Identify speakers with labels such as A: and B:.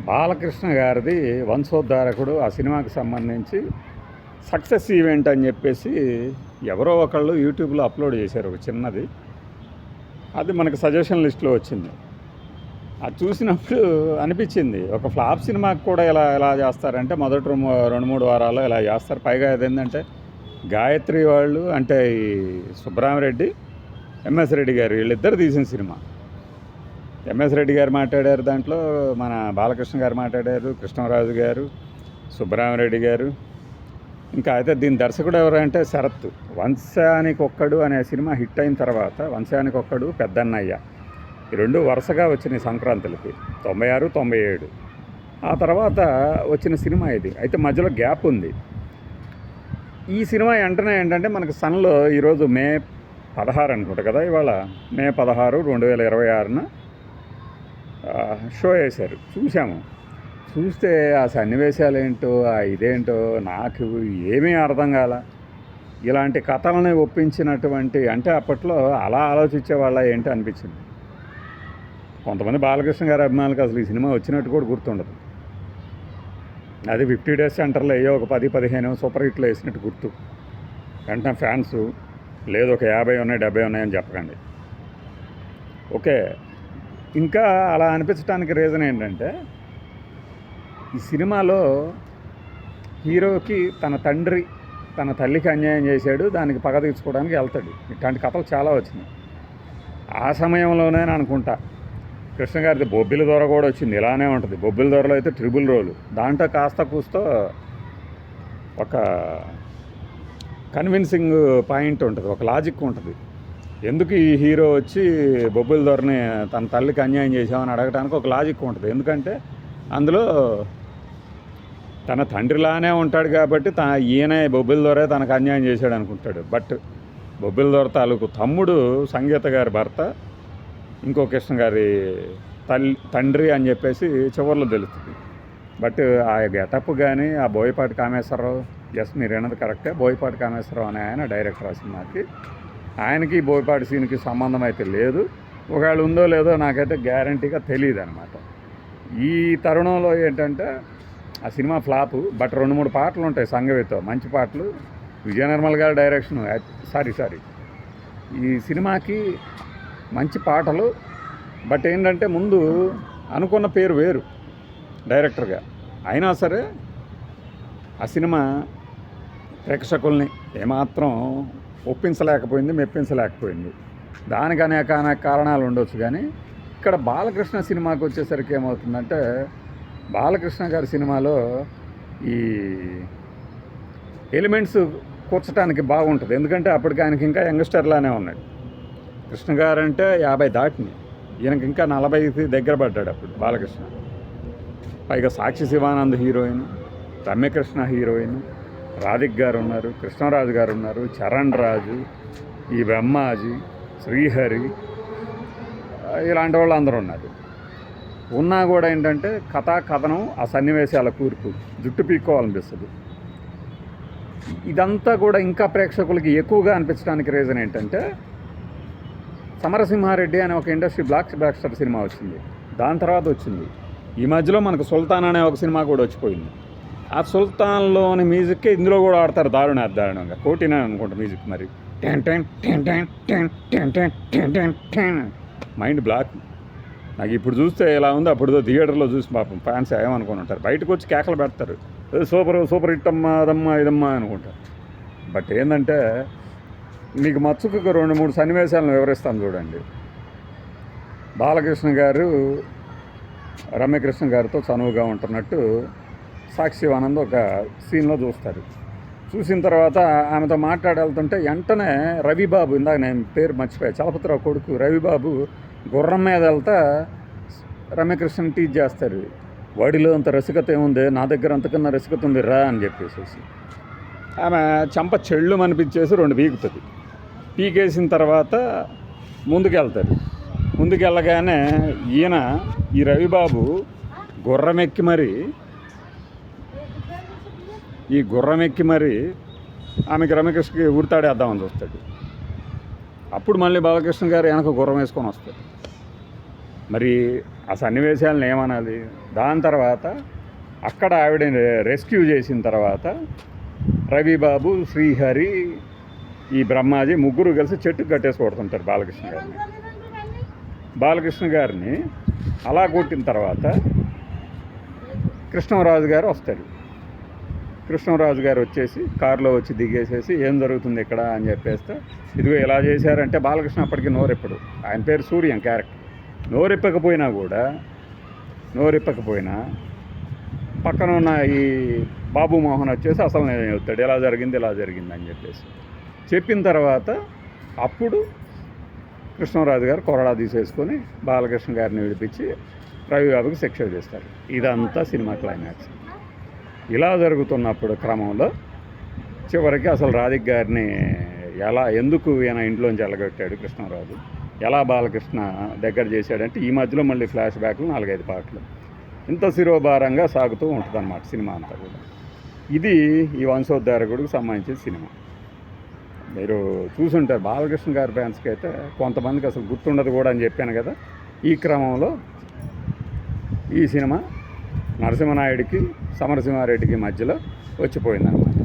A: బాలకృష్ణ గారిది వంశోద్ధారకుడు ఆ సినిమాకి సంబంధించి సక్సెస్ ఈవెంట్ అని చెప్పేసి ఎవరో ఒకళ్ళు యూట్యూబ్లో అప్లోడ్ చేశారు ఒక చిన్నది. అది మనకు సజెషన్ లిస్ట్లో వచ్చింది. అది చూసినప్పుడు అనిపించింది, ఒక ఫ్లాప్ సినిమాకి కూడా ఎలా చేస్తారంటే మొదటి 2-3 వారాల్లో ఇలా చేస్తారు. పైగా అదేంటంటే గాయత్రి వాళ్ళు అంటే ఈ సుబ్బరామరెడ్డి, ఎంఎస్ రెడ్డి గారు వీళ్ళిద్దరు తీసిన సినిమా. ఎంఎస్ రెడ్డి గారు మాట్లాడారు, దాంట్లో మన బాలకృష్ణ గారు మాట్లాడారు, కృష్ణరాజు గారు, సుబ్బరామరెడ్డి గారు. ఇంకా అయితే దీని దర్శకుడు ఎవరంటే శరత్. వంశానికొక్కడు అనే సినిమా హిట్ అయిన తర్వాత వంశానికొక్కడు, పెద్దన్నయ్య ఈ రెండు వరుసగా వచ్చినాయి సంక్రాంతులకి, 96, 97. ఆ తర్వాత వచ్చిన సినిమా ఇది. అయితే మధ్యలో గ్యాప్ ఉంది. ఈ సినిమా వెంటనే ఏంటంటే మనకు సన్లో ఈరోజు మే 16 అనుకుంటా కదా, ఇవాళ మే 16, 2026న షో వేశారు. చూసాము. చూస్తే ఆ సన్నివేశాలు ఏంటో ఆ ఇదేంటో నాకు ఏమీ అర్థం కాల. ఇలాంటి కథలని ఒప్పించినటువంటి అంటే అప్పట్లో అలా ఆలోచించే వాళ్ళ ఏంటో అనిపించింది. కొంతమంది బాలకృష్ణ గారి అభిమానులకు అసలు ఈ సినిమా వచ్చినట్టు కూడా గుర్తుండదు. అది 50 డేస్ సెంటర్లో అయ్యో ఒక 10-15 సూపర్ హిట్లు వేసినట్టు గుర్తు. వెంటనే ఫ్యాన్స్ లేదు ఒక 50 ఉన్నాయి 70 ఉన్నాయని చెప్పకండి. ఓకే, ఇంకా అలా అనిపించడానికి రీజన్ ఏంటంటే ఈ సినిమాలో హీరోకి తన తండ్రి తన తల్లికి అన్యాయం చేశాడు, దానికి పగ తీర్చుకోవడానికి వెళ్తాడు. ఇట్లాంటి కథలు చాలా వచ్చినాయి. ఆ సమయంలోనే అనుకుంటా కృష్ణ గారిది బొబ్బిల దొర కూడా వచ్చింది. ఇలానే ఉంటుంది. బొబ్బిల దొరలో అయితే ట్రిబుల్ రోలు, దాంట్లో కాస్త కూస్తో ఒక కన్విన్సింగ్ పాయింట్ ఉంటుంది, ఒక లాజిక్ ఉంటుంది. ఎందుకు ఈ హీరో వచ్చి బొబ్బిల దొరని తన తల్లికి అన్యాయం చేశామని అడగడానికి ఒక లాజిక్ ఉంటుంది. ఎందుకంటే అందులో తన తండ్రిలానే ఉంటాడు కాబట్టి ఈయనే బొబ్బిల దొరే తనకు అన్యాయం చేశాడు అనుకుంటాడు. బట్ బొబ్బిల దొర తాలూకు తమ్ముడు సంగీత గారి భర్త ఇంకో కృష్ణ గారి తండ్రి అని చెప్పేసి చివరిలో తెలుస్తుంది. బట్ ఆ గెటప్ కానీ ఆ బోయపాటి కామేశ్వరరావు, ఎస్ మీరు అన్నది కరెక్టే, బోయపాటి కామేశ్వరరావు అనే ఆయన డైరెక్టర్ ఆ సినిమాకి. ఆయనకి బోయపాటి సీన్కి సంబంధం అయితే లేదు. ఒకవేళ ఉందో లేదో నాకైతే గ్యారంటీగా తెలియదు అనమాట. ఈ తరుణంలో ఏంటంటే ఆ సినిమా ఫ్లాపు. బట్ 2-3 పాటలు ఉంటాయి సంగవితో, మంచి పాటలు. విజయ నిర్మల్ గారి డైరెక్షన్, సారీ ఈ సినిమాకి మంచి పాటలు. బట్ ఏంటంటే ముందు అనుకున్న పేరు వేరు డైరెక్టర్గా. అయినా సరే ఆ సినిమా ప్రేక్షకుల్ని ఏమాత్రం ఒప్పించలేకపోయింది, మెప్పించలేకపోయింది. దానికి అనేక కారణాలు ఉండొచ్చు. కానీ ఇక్కడ బాలకృష్ణ సినిమాకి వచ్చేసరికి ఏమవుతుందంటే బాలకృష్ణ గారి సినిమాలో ఈ ఎలిమెంట్స్ కూర్చడానికి బాగుంటుంది. ఎందుకంటే అప్పటికి ఆయనకి ఇంకా యంగ్స్టర్లానే ఉన్నాడు. కృష్ణ గారు అంటే 50 దాటిని, ఈయనకి ఇంకా 40 దగ్గర పడ్డాడు అప్పుడు బాలకృష్ణ. పైగా సాక్షి శివానంద్ హీరోయిన్, రమ్యకృష్ణ హీరోయిన్, రాధిక్ గారు ఉన్నారు, కృష్ణరాజు గారు ఉన్నారు, చరణ్ రాజు, ఈ బ్రహ్మాజీ, శ్రీహరి, ఇలాంటి వాళ్ళు అందరూ ఉన్నారు. ఉన్నా కూడా ఏంటంటే కథనం ఆ సన్నివేశాల కూర్పు జుట్టు పీక్కోవాలనిపిస్తుంది. ఇదంతా కూడా ఇంకా ప్రేక్షకులకి ఎక్కువగా అనిపించడానికి రీజన్ ఏంటంటే సమరసింహారెడ్డి అనే ఒక ఇండస్ట్రీ బ్లాక్ బాస్టర్ సినిమా వచ్చింది. దాని తర్వాత వచ్చింది ఈ మధ్యలో మనకు సుల్తాన్ అనే ఒక సినిమా కూడా వచ్చిపోయింది. ఆ సుల్తాన్లోని మ్యూజిక్కే ఇందులో కూడా ఆడతారు దారుణంగా. కోటినే అనుకుంటా మ్యూజిక్. మరి మైండ్ బ్లాక్. నాకు ఇప్పుడు చూస్తే ఎలా ఉంది, అప్పుడు థియేటర్లో చూసి పాపం ఫ్యాన్స్ ఏమనుకుని ఉంటారు, బయటకు వచ్చి కేకలు పెడతారు, సూపర్ హిట్ అమ్మా అదమ్మా ఇదమ్మా అనుకుంటారు. బట్ ఏంటంటే మీకు మచ్చుకు 2-3 సన్నివేశాలను వివరిస్తాను చూడండి. బాలకృష్ణ గారు రమ్యకృష్ణ గారితో చనువుగా ఉంటున్నట్టు సాక్షి శివానంద్ ఒక సీన్లో చూస్తారు. చూసిన తర్వాత ఆమెతో మాట్లాడేళ్తుంటే వెంటనే రవిబాబు, ఇందాక నేను పేరు మర్చిపోయా, చలపతిరావు కొడుకు రవిబాబు గుర్రం మీద వెళ్తా రమ్యకృష్ణని టీచ్ చేస్తారు. వాడిలో అంత రసికత ఏముంది, నా దగ్గర అంతకన్నా రసికత ఉంది రా అని చెప్పేసి ఆమె చంప చెళ్ళు అనిపించేసి 2 పీకుతుంది. పీకేసిన తర్వాత ముందుకెళ్తారు. ముందుకెళ్ళగానే ఈ రవిబాబు గుర్రం ఎక్కి మరి ఆమెకి రమ్యకృష్ణకి ఉరితాడేద్దామని చూస్తాడు. అప్పుడు మళ్ళీ బాలకృష్ణ గారు వెనక గుర్రం వేసుకొని వస్తారు. మరి ఆ సన్నివేశాలను ఏమనాలి. దాని తర్వాత అక్కడ ఆవిడని రెస్క్యూ చేసిన తర్వాత రవిబాబు, శ్రీహరి, ఈ బ్రహ్మాజీ ముగ్గురు కలిసి చెట్టుకు కట్టేసి కొడుతుంటారు బాలకృష్ణ గారిని. బాలకృష్ణ గారిని అలా కొట్టిన తర్వాత కృష్ణరాజు గారు వస్తారు. కృష్ణరాజు గారు వచ్చేసి కారులో వచ్చి దిగేసేసి ఏం జరుగుతుంది ఇక్కడ అని చెప్పేస్తే, ఇదిగో ఇలా చేశారంటే బాలకృష్ణ అప్పటికి నోరెప్పడు. ఆయన పేరు సూర్యం క్యారెక్టర్. నోరెప్పకపోయినా పక్కన ఉన్న ఈ బాబు మోహన్ వచ్చేసి అసలు నేను చెప్తాడు ఇలా జరిగింది అని చెప్పేసి చెప్పిన తర్వాత అప్పుడు కృష్ణరాజు గారు కొరడా తీసేసుకొని బాలకృష్ణ గారిని విడిపించి రవిబాబుకి శిక్ష చేస్తారు. ఇదంతా సినిమా క్లైమాక్స్. ఇలా జరుగుతున్నప్పుడు క్రమంలో చివరికి అసలు రాధిక్ గారిని ఎందుకు ఈయన ఇంట్లోంచి వెళ్ళగొట్టాడు కృష్ణరాజు, ఎలా బాలకృష్ణ దగ్గర చేశాడంటే ఈ మధ్యలో మళ్ళీ ఫ్లాష్ బ్యాక్లు 4-5 పాటలు ఇంత శిరోభారంగా సాగుతూ ఉంటుంది అన్నమాట సినిమా అంతా కూడా. ఇది ఈ వంశోద్ధారకుడికి సంబంధించిన సినిమా. మీరు చూసుంటారు. బాలకృష్ణ గారి ఫ్యాన్స్కి అయితే కొంతమందికి అసలు గుర్తుండదు కూడా అని చెప్పాను కదా. ఈ క్రమంలో ఈ సినిమా నరసింహనాయుడికి సమరసింహారెడ్డికి మధ్యలో వచ్చిపోయిందన్నమాట.